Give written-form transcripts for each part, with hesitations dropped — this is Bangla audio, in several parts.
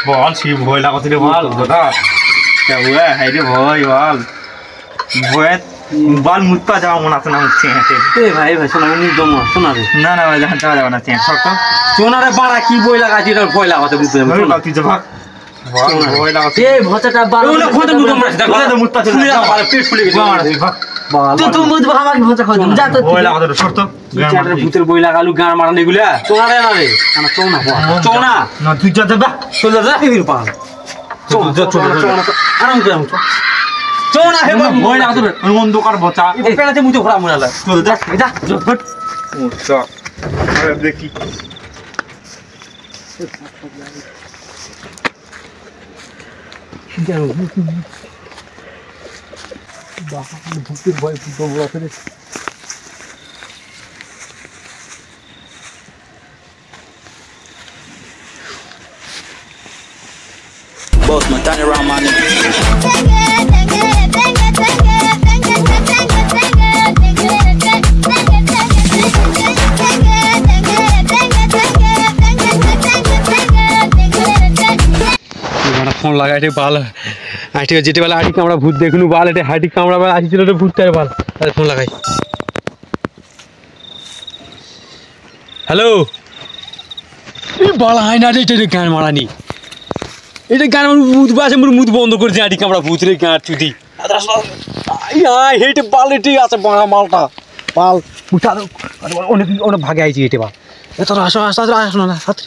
বল সে ভয় লাগাতে রে বল দাদা কে হুয়া হাই রে ভয় বল ভয় বাল মুত্তা যাওয়া মনে আছে না হচ্ছে এ ভাই ভাই শোনা মুখ দম শোনা রে না না ভাই যাওয়া যাবে না চেন সব তো শোনা রে বাড়া কি বই লাগাছি এর ভয় লাগাতে বুঝতে তুই যা ভাগ ভয় লাগাতে এই ভচাটা বাড়া ওলা খোঁজে মুখ দম রাখছ দেখো মুত্তা চলে যা পেট ফুলে গেছে মার তুই ভাগ তুই মুখ ভাঙা ভচা খাও যা তো ভয় লাগাতে শর্ত চাটার ভূতের বই লাগালু গান মারান এগুলা চোনা রে না রে না চোনা চোনা না তুই যা যা চলে যা এই পা চোনা চোনা আরাম করে চোনা হে ভয় লাগাতে অন্ধকার বচা এই পেনাতে মুতে খরা মরালা চল যা যা ফট মুত্তা আরে দেখি ভূতের ভয় ভূত বলতে রে Boss man, turn around, man. Phone লাগাইতে বাল আইটি যেতে বেলা আইটি কামড়া ভূত দেখনু বাল এটা হাইটি কামড়া বেলা আসিছিল রে ভূতটার বাল আরে ফোন লাগাই হ্যালো এই বাল আই না রে এটা গান মারানি এটা গান মুদ বাসে মোর মুদ বন্ধ করে দি আইটি কামড়া ভূত রে গান চুদি আই হেটে বাল এটি আছে বাড়া মালটা বাল উঠা অনেক অনেক ভাগে আইছি এতে বাল এত আসো আসো আসো না সাথে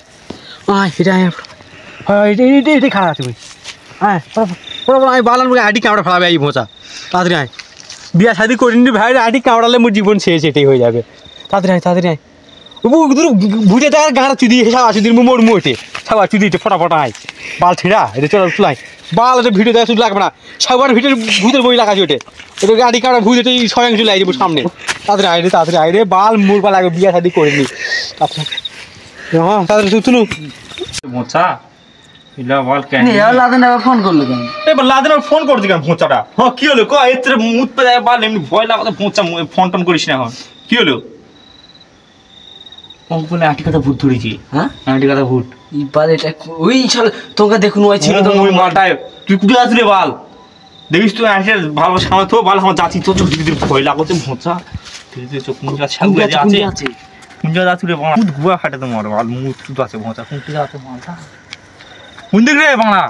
আই এটা হ্যাঁ এটা খারাপ আছে হ্যাঁ আমি বালান আইডি কামড়া ফেলাবে এই ভোঁচা তাড়াতাড়ি আয় বিয়া শাদি করিনি ভাই আইডি কামড়ালে মোর জীবন শেষ এটাই হয়ে যাবে তাড়াতাড়ি আয় ভুটে দেখার গাঁড়া চুদি সব আসি দিন মোর মোটে সব চুদি ফটাফটা আয় বাল ছিঁড়া এটা চলো চলাই বাল এটা ভিডিও দেখা শুধু লাগবে না সবার ভিডিও ভূতের বই লাগাছি ওটে এটা গাড়ি কামড়া ভূত এটা স্বয়ং চলে আইব সামনে তাড়াতাড়ি আয় রে বাল মোর বা লাগবে বিয়া শাদি করিনি হ্যাঁ তাড়াতাড়ি শুনু মোচা ইলা বল কেন নে লাদেন আবার ফোন করলো কেন এ বল লাদেন ফোন করতে কেন মোচাটা হ্যাঁ কি হলো কো এত্রে মুত পে যায় বাল এমনি ভয় লাগাতে মোচা ফোন টোন করিস না এখন কি হলো কোন আটি কথা ভূত ধরেছি হ্যাঁ আটি কথা ভূত ই বাল এটা ওই চল তোকে দেখুন ওই ছিল তো ওই মালটায় তুই কুড়ে আসলে বাল দেখিস তুই আসে ভালো সামনে তো বাল আমার যাচ্ছি তো চোখ দিদি ভয় লাগাতে মোচা তুই চোখ মুখ ছাগলে আছে কোন জায়গা তুই বাল মুত গুয়া ফাটে তো মর বাল মুত তো আছে মোচা কোন জায়গা আছে মালটা কোন দিক রে বাংলা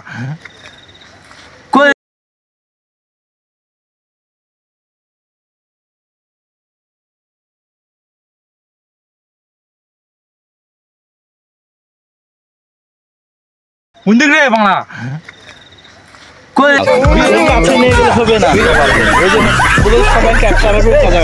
কোন দিক রে বাংলা কই কাছে নিয়ে গেলে হবে না ওই যে সবাই ক্যাপচার করবে কথা